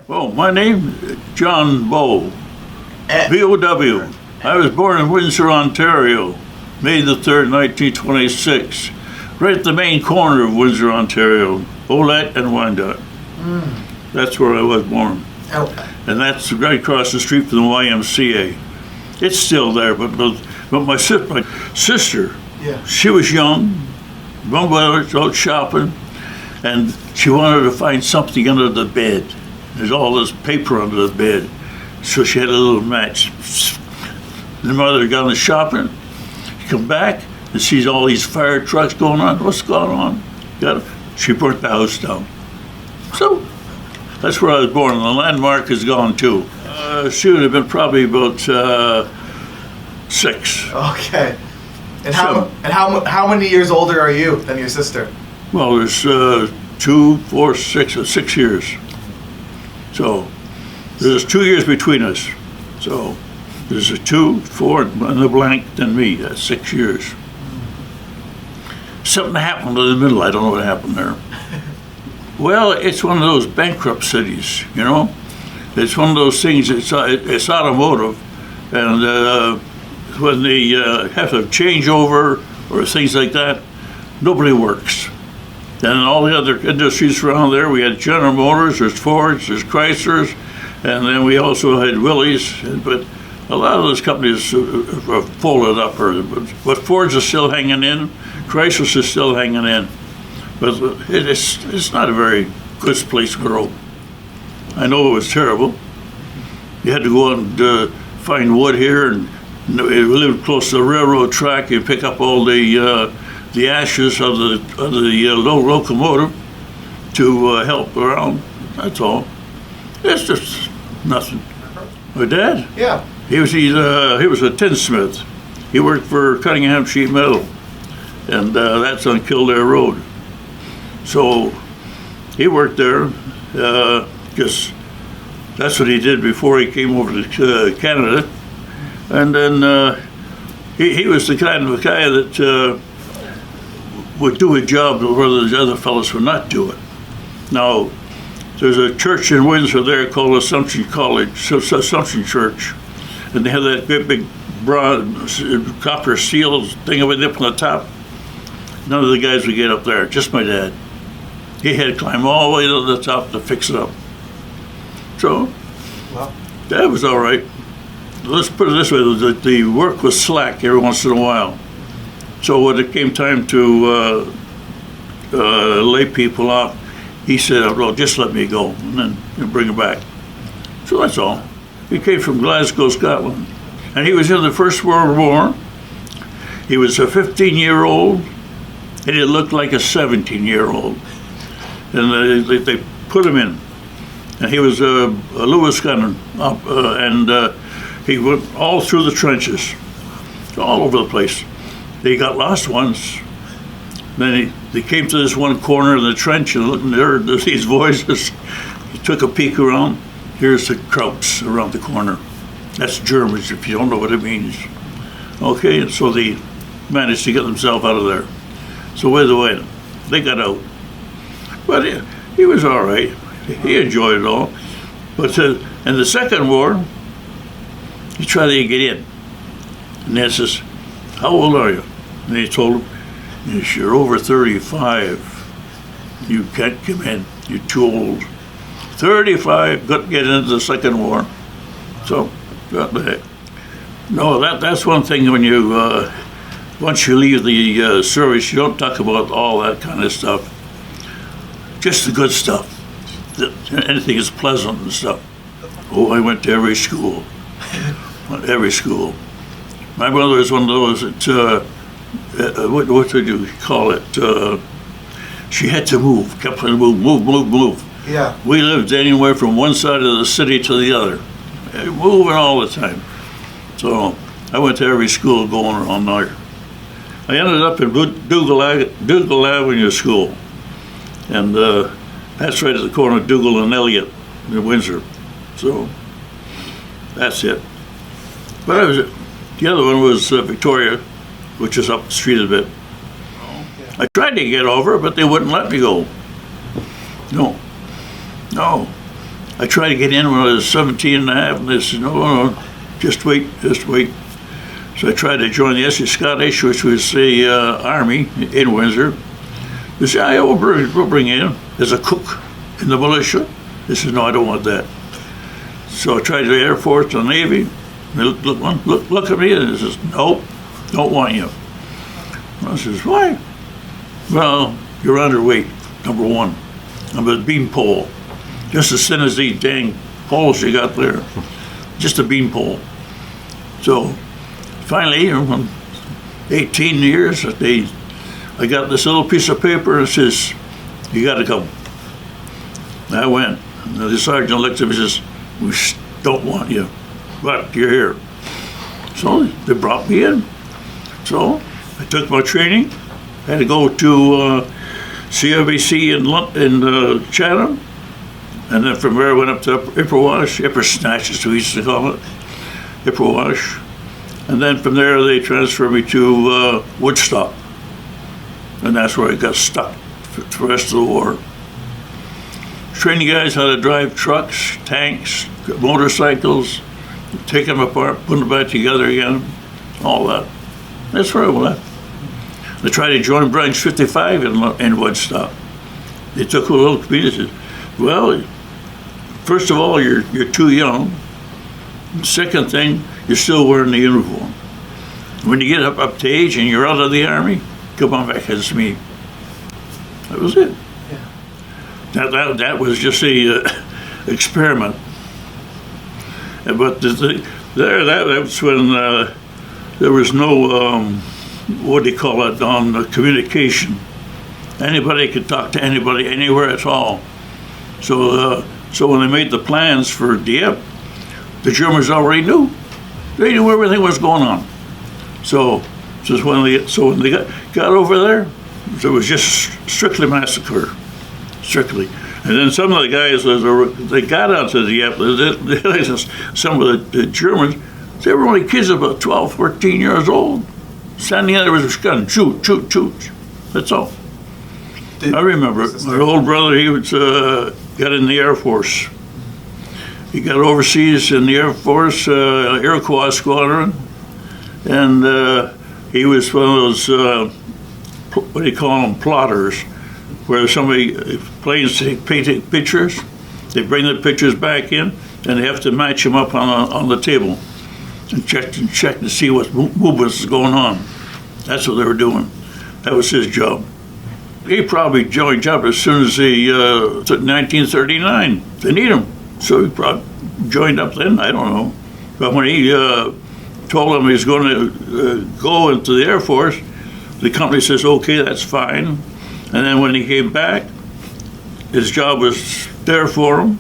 Oh, my name is John Bow, B-O-W. I was born in Windsor, Ontario, May the 3rd, 1926, right at the main corner of Windsor, Ontario, Olette and Wyandotte. That's where I was born. And that's right across the street from the YMCA. It's still there, but my sister, she was young, one was out shopping, and she wanted to find something under the bed. There's all this paper under the bed. So she had a little match. The mother had gone to shopping, come back, and sees all these fire trucks going on. What's going on? She burnt the house down. So that's where I was born, and the landmark is gone too. She would have been probably about 6. Okay. And how many years older are you than your sister? Well, there's 2, 4, 6 years. So there's 2 years between us. So there's a 2, 4, and a blank, then me. That's 6 years. Something happened in the middle. I don't know what happened there. Well, it's one of those bankrupt cities, you know. It's one of those things. It's automotive, and when they have to change over or things like that, nobody works. And all the other industries around there, we had General Motors, there's Fords, there's Chryslers, and then we also had Willys. But a lot of those companies are folded up, but Ford's is still hanging in, Chrysler's is still hanging in. But it's not a very good place to grow. I know it was terrible. You had to go out and find wood here, and we lived close to the railroad track. You pick up all the ashes of the locomotive to help around. That's all. It's just nothing. My dad? Yeah. He was a tinsmith. He worked for Cunningham Sheet Metal, and that's on Kildare Road. So he worked there because that's what he did before he came over to Canada. And then he was the kind of a guy that would do a job where the other fellows would not do it. Now, there's a church in Windsor there called Assumption Church, and they have that big bronze copper steel thing up on the top. None of the guys would get up there, just my dad. He had to climb all the way to the top to fix it up. So, that was all right. Let's put it this way, the work was slack every once in a while. So when it came time to lay people off, he said, well, just let me go, and then bring it back. So that's all. He came from Glasgow, Scotland. And he was in the First World War. He was a 15-year-old, and he looked like a 17-year-old. And they put him in. And he was a Lewis gunner, and he went all through the trenches, all over the place. They got lost once. Then they came to this one corner of the trench and looked and heard these voices. He took a peek around. Here's the Krauts around the corner. That's Germans, if you don't know what it means. Okay, and so they managed to get themselves out of there. So by the way, they got out. But he was all right. He enjoyed it all. But in the Second War, he tried to get in. And Dad says, how old are you? And he told him, yes, you're over 35. You can't come in. You're too old. 35, couldn't get into the Second War. So, what the heck. No, that's one thing when you, once you leave the service, you don't talk about all that kind of stuff. Just the good stuff. Anything is pleasant and stuff. Oh, I went to every school. Every school. My mother was one of those that, what did you call it? She had to move, kept on move. Yeah. We lived anywhere from one side of the city to the other, moving all the time. So I went to every school going around there. I ended up in Dougal Avenue School, and that's right at the corner of Dougal and Elliott in Windsor. So that's it. But the other one was Victoria, which is up the street a bit. I tried to get over, but they wouldn't let me go. No. I I tried to get in when I was 17 and a half, and they said, no, just wait. So I tried to join the Essex Scottish, which was the army in Windsor. They said, we'll bring you in as a cook in the militia. They said, no, I don't want that. So I tried the Air Force and Navy. They look at me, and they says, nope, don't want you. I says, why? Well, you're underweight, number one. I'm a beanpole, just as thin as these dang poles you got there, just a beanpole. So finally, from 18 years, I got this little piece of paper and it says, you got to come. And I went. And the sergeant looked at me and says, we don't want you, but you're here. So they brought me in. So I took my training. I had to go to CIBC in Chatham, and then from there I went up to Ipperwash, Ippersnatch as we used to call it, Ipperwash. And then from there they transferred me to Woodstock, and that's where I got stuck for the rest of the war. Training guys how to drive trucks, tanks, motorcycles, take them apart, put them back together again, all that. That's where I went. I tried to join Branch 55 in Woodstock. They took a look at me and said, well, first of all, you're too young. Second thing, you're still wearing the uniform. When you get up to age and you're out of the Army, come on back as me. That was it. Yeah. That was just a experiment. But that's when there was no, what do you call it, on communication. Anybody could talk to anybody, anywhere at all. So when they made the plans for Dieppe, the Germans already knew. They knew everything was going on. So when they got over there, it was just strictly massacre, strictly. And then some of the guys, they got onto Dieppe, some of the Germans, they were only kids about 12, 14 years old. Standing there with a gun, shoot. That's all. I remember my old brother, he was, got in the Air Force. He got overseas in the Air Force, Iroquois Squadron, and he was one of those, what do you call them, plotters, where planes take pictures, they bring the pictures back in, and they have to match them up on the table and check to see what movements is going on. That's what they were doing. That was his job. He probably joined up as soon as 1939. They need him. So he probably joined up then, I don't know. But when he told him he was going to go into the Air Force, the company says, okay, that's fine. And then when he came back, his job was there for him.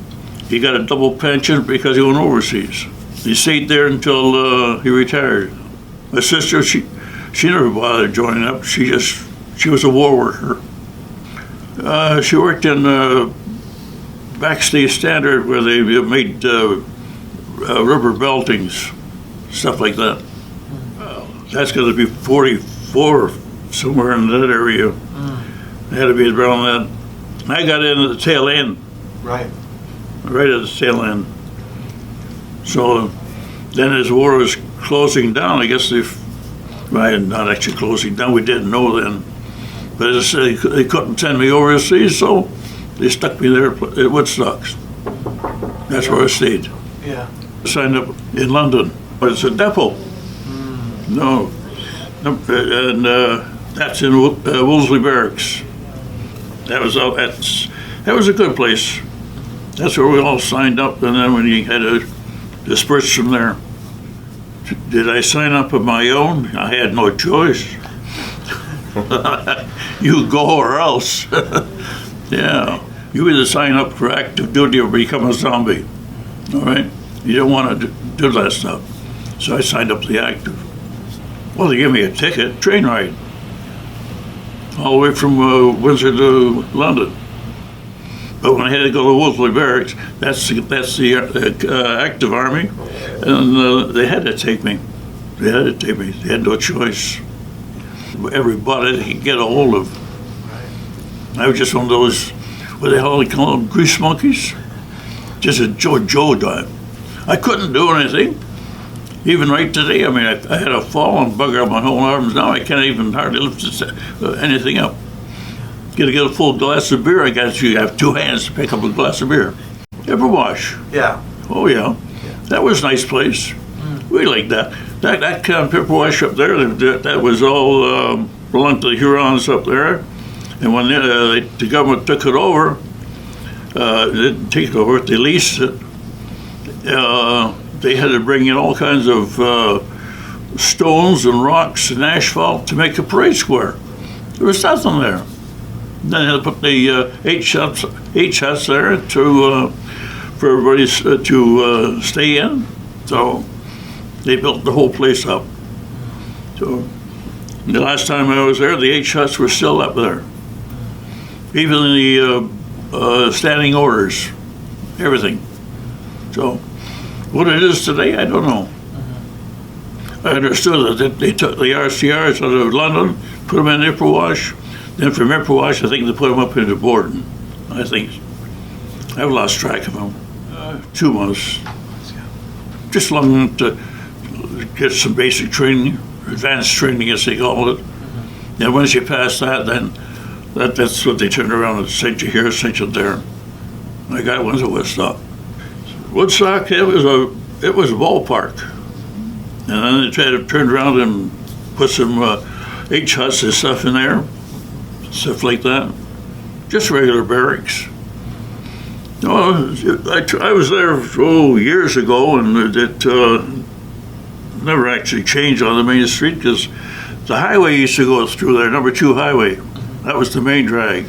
He got a double pension because he went overseas. He stayed there until he retired. My sister, she never bothered joining up. She was a war worker. She worked in Backstay Standard where they made rubber beltings, stuff like that. That's going to be 44, somewhere in that area. It had to be around that. I got in at the tail end. Right at the tail end. So then as the war was closing down, I guess not actually closing down, we didn't know then. But as I said, they couldn't send me overseas, so they stuck me there at Woodstock. That's where I stayed. Yeah. I signed up in London, but it's a depot. No. And that's in Wolseley Barracks. That was a good place. That's where we all signed up, and then when you had to disperse from there. Did I sign up on my own? I had no choice. You go or else. Yeah. You either sign up for active duty or become a zombie. All right? You don't want to do that stuff. So I signed up for the active. Well, they gave me a ticket, train ride, all the way from Windsor to London. But when I had to go to Wolseley Barracks, that's the active army, and they had to take me. They had no choice. Everybody they could get a hold of. I was just one of those, what they call them, grease monkeys. just a Joe time. I couldn't do anything. Even right today, I mean, I had a fallen bugger on my whole arms. Now I can't even hardly lift anything up. Get a full glass of beer, I guess you have 2 hands to pick up a glass of beer. Ipperwash. Yeah. Oh, yeah. That was a nice place. We liked that. That camp Ipperwash up there, that was all belonged to the Hurons up there. And when the government took it over, they didn't take it over, they leased it. They had to bring in all kinds of stones and rocks and asphalt to make a parade square. There was nothing there. Then they had to put the eight huts there for everybody to stay in. So they built the whole place up. So the last time I was there, the 8 huts were still up there. Even the standing orders, everything. So what it is today, I don't know. I understood that they took the RCRs out of London, put them in Ipperwash. Then from Ipperwash, I think they put them up into Borden. I think. I've lost track of them. 2 months. Just long enough to get some basic training, advanced training as they call it. And once you pass that, then that's what they turned around and sent you here, sent you there. I got one to Woodstock. Woodstock, it was a ballpark. And then they tried to turn around and put some H huts and stuff in there, stuff like that. Just regular barracks. No, I was there years ago, and it never actually changed on the main street because the highway used to go through there, number 2 highway. That was the main drag.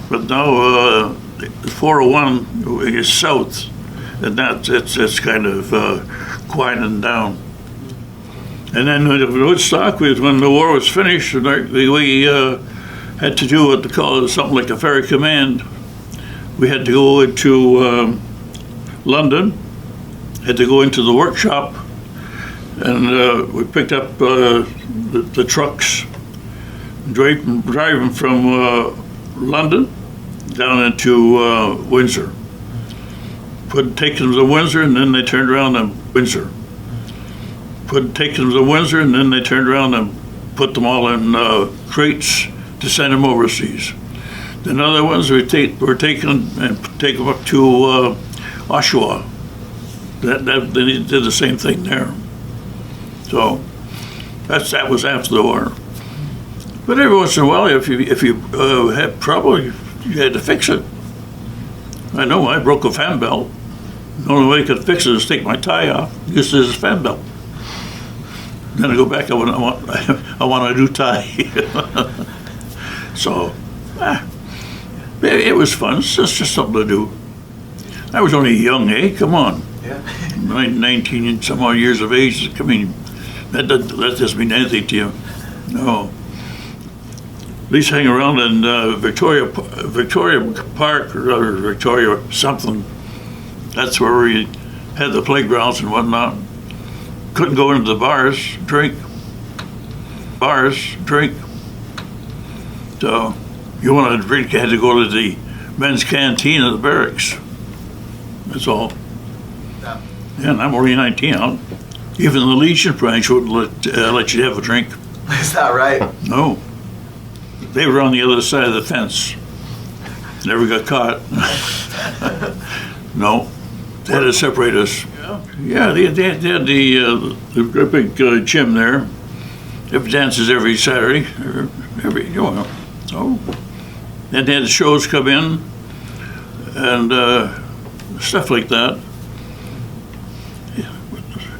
But now the 401 is south, and it's kind of quieting down. And then in Woodstock, when the war was finished, and we had to do what they call something like a ferry command. We had to go into London, had to go into the workshop, and we picked up the trucks, driving from London down into Windsor. Take them to Windsor, and then they turned around and Windsor. Take them to Windsor, and then they turned around and put them all in crates to send them overseas. Then other ones were taken and take them up to Oshawa. They did the same thing there. So that was after the war. But every once in a while, if you had trouble, you had to fix it. I know I broke a fan belt. The only way I could fix it is take my tie off, use it as a fan belt. Then I go back, I want a new tie. So, it was fun. It's just something to do. I was only young, Come on. Yeah. 19 and some odd years of age. I mean, that doesn't mean anything to you. No. At least hang around in Victoria Park or Victoria something. That's where we had the playgrounds and whatnot. Couldn't go into the bars, drink. So you wanted to drink, you had to go to the men's canteen at the barracks. That's all. Yeah. Yeah, and I'm only 19. Even the Legion branch wouldn't let you have a drink. Is that right? No. They were on the other side of the fence. Never got caught. No. They had to separate us. Yeah, they had the big gym there. It dances every Saturday, or so. And they had the shows come in and stuff like that.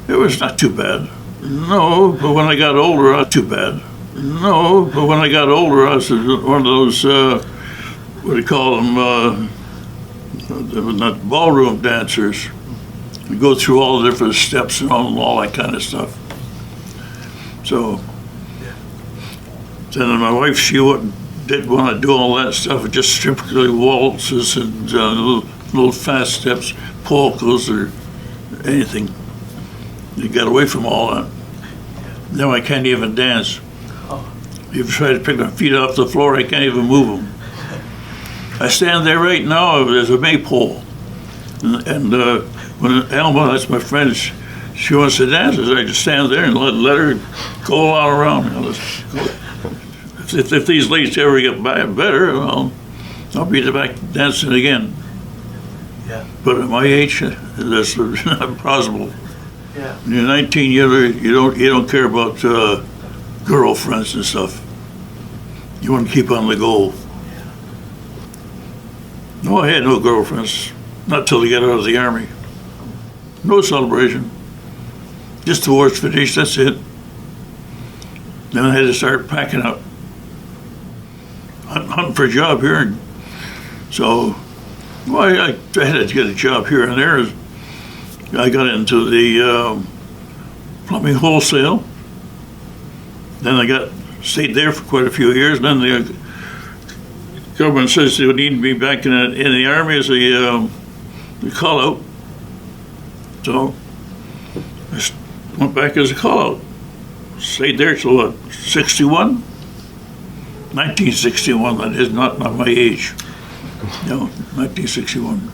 It was not too bad. No, but when I got older, not too bad. No, but when I got older, I was one of those, what do you call them, not ballroom dancers. We go through all the different steps and all that kind of stuff. So, then my wife, she didn't want to do all that stuff, just strictly waltzes and little fast steps, polkas or anything. You got away from all that. Now I can't even dance. If you try to pick my feet off the floor, I can't even move them. I stand there right now, there's a maypole. And when Alma, that's my friend, she wants to dance, I just stand there and let her go all around. If these ladies ever get better, well, I'll be back dancing again. Yeah. But at my age, that's not possible. Yeah. When you're 19, you don't care about girlfriends and stuff. You want to keep on the go. No, I had no girlfriends, not till I got out of the Army. No celebration. Just the war's finished, that's it. Then I had to start packing up. Hunting for a job here. And so, well, I had to get a job here and there. I got into the plumbing wholesale. Then I stayed there for quite a few years. Then the government says they would need me back in the Army as a call-out. So I went back as a call-out. Stayed there till what, 61? 1961, that is not my age. No, 1961.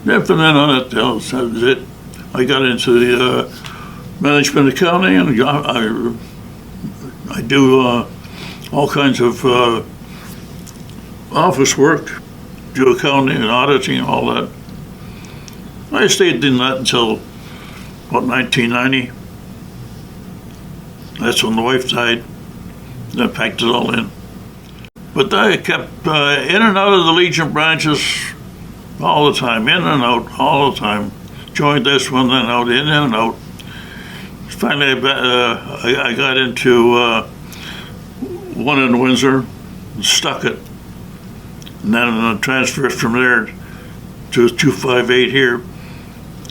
Then from then on, that was it. I got into the management accounting, and I do all kinds of office work, do accounting and auditing and all that. I stayed in that until about 1990. That's when the wife died. And I packed it all in. But I kept in and out of the Legion branches all the time, in and out, all the time. Joined this one, then out, in and out. Finally, I got into one in Windsor, stuck it. And then I transferred from there to 258 here.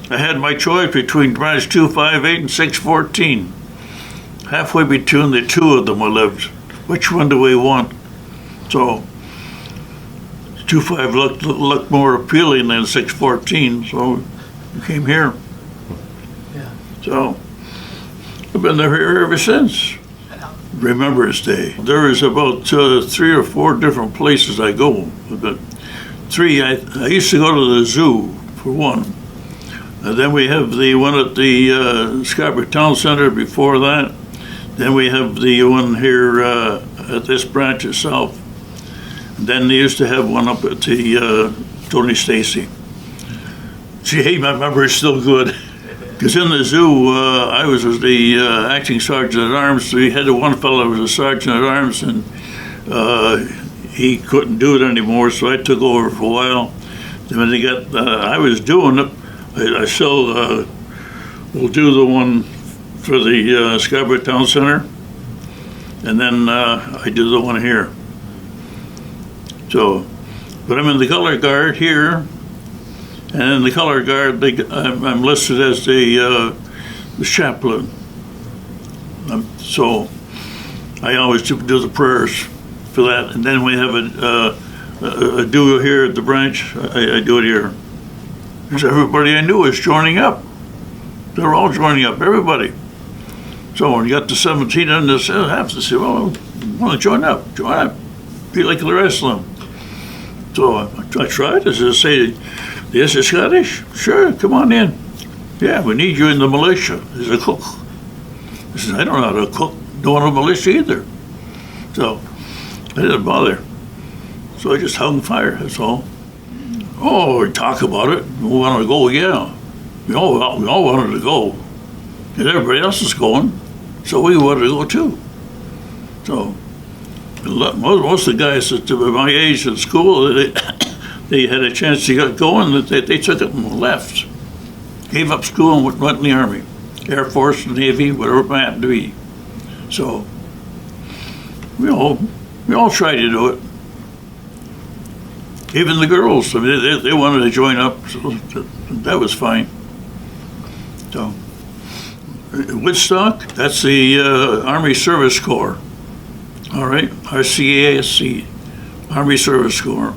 I had my choice between branch 258 and 614. Halfway between the two of them I lived. Which one do we want? So 25 looked more appealing than 614, so we came here. Yeah. So I've been there ever since. Remembrance Day. There is about 3 or 4 different places I go. But 3, I used to go to the zoo for one. And then we have the one at the Scarborough Town Center before that. Then we have the one here at this branch itself. And then they used to have one up at the Tony Stacy. See, my memory is still good. Because in the zoo, I was the acting sergeant at arms. So we had one fellow who was a sergeant at arms, and he couldn't do it anymore, so I took over for a while. Then when I was doing it, I still will do the one for the Scarborough Town Center, and then I do the one here. So, but I'm in the color guard here. And in the color guard, I'm listed as the chaplain. So I always do the prayers for that. And then we have a duo here at the branch. I do it here. Because everybody I knew was joining up. They were all joining up, everybody. So when you got to 17 on this, I have to say, well, I want to join up, be like the rest of them. So I tried, as I say, yes, you're Scottish? Sure, come on in. Yeah, we need you in the militia as a cook. I said, I don't know how to cook, don't want a militia either. So I didn't bother. So I just hung fire, that's all. Oh, we talk about it. We want to go, yeah. We all wanted to go. And everybody else is going, so we wanted to go too. So most of the guys at my age at school, they had a chance to get going, they took it and left. Gave up school and went in the Army. Air Force, Navy, whatever it happened to be. So we all tried to do it. Even the girls, I mean, they wanted to join up, so that was fine. So Woodstock, that's the Army Service Corps. All right, RCASC, Army Service Corps.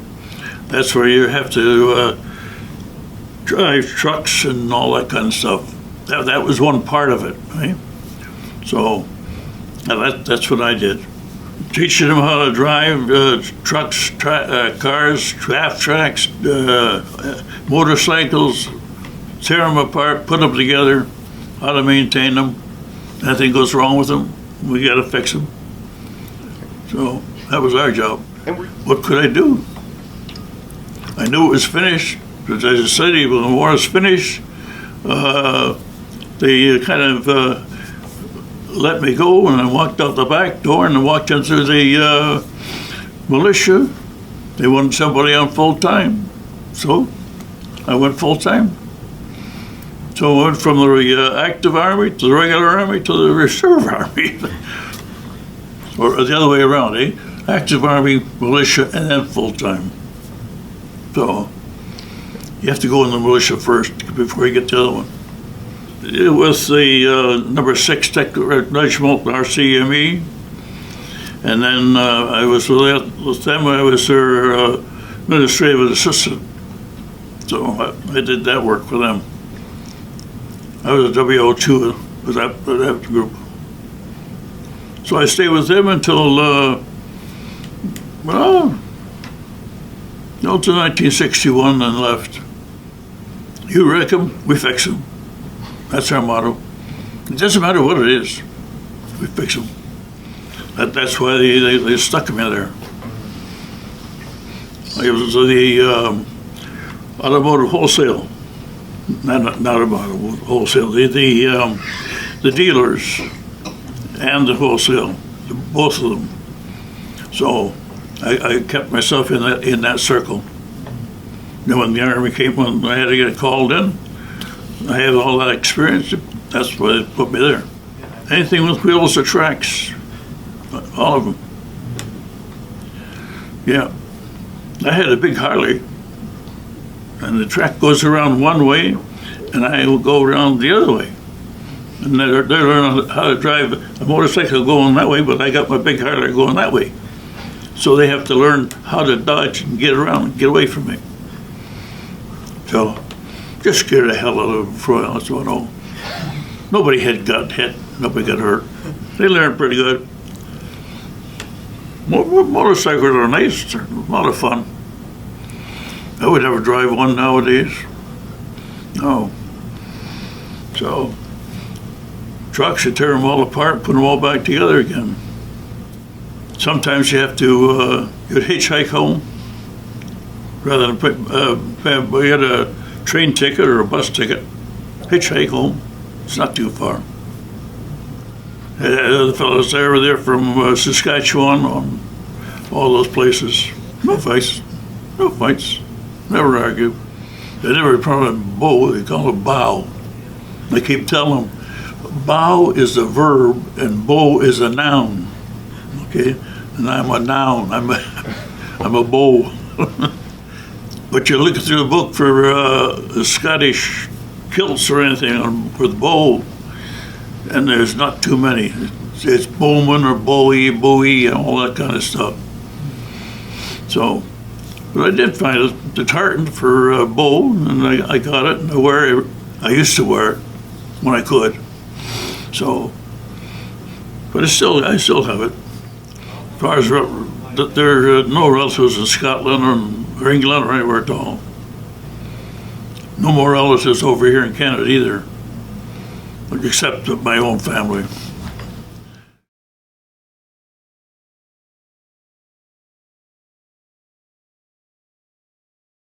That's where you have to drive trucks and all that kind of stuff. That was one part of it, right? So that's what I did. teaching them how to drive trucks, cars, half tracks, motorcycles, tear them apart, put them together, how to maintain them. Anything goes wrong with them, we got to fix them. So that was our job. What could I do? I knew it was finished, because as I said, when the war was finished, they kind of let me go, and I walked out the back door and I walked into the militia. They wanted somebody on full time, so I went full time. So I went from the active army to the regular army to the reserve army, or the other way around, eh? Active army, militia, and then full time. So you have to go in the militia first before you get the other one. It was the number 6 Tech Regiment, RCME, and then I was with them. I was their administrative assistant, so I did that work for them. I was a WO2 for that group. So I stayed with them until until 1961, and left. You wreck them, we fix them. That's our motto. It doesn't matter what it is, we fix them. That's why they stuck me there. It was the automotive wholesale, not automotive wholesale, the dealers and the wholesale, both of them. So I kept myself in that circle. Then when the Army came, when I had to get called in, I had all that experience. That's why they put me there. Anything with wheels or tracks, all of them. Yeah, I had a big Harley, and the track goes around one way, and I will go around the other way. And they learn how to drive a motorcycle going that way, but I got my big Harley going that way. So they have to learn how to dodge and get around and get away from me. So just scared the hell out of them before I was going home. Nobody got hit, nobody got hurt. They learned pretty good. Motorcycles are nice, they're a lot of fun. I would never drive one nowadays. No. So trucks, you tear them all apart, put them all back together again. Sometimes you have to you'd hitchhike home rather than you had a train ticket or a bus ticket. Hitchhike home. It's not too far. The fellows there were there from Saskatchewan, all those places. No fights. No fights. Never argue. They never call it bow, they call it bow. I keep telling them, bow is a verb and bow is a noun. Okay? And I'm a noun. I'm a bow. But you look through the book for Scottish kilts or anything with bow, and there's not too many. It's Bowman or Bowie, and all that kind of stuff. So, but I did find the tartan for bow, and I got it, and I used to wear it when I could. So, but I still have it. As far as there are no relatives in Scotland or England or anywhere at all. No more relatives over here in Canada either, except my own family.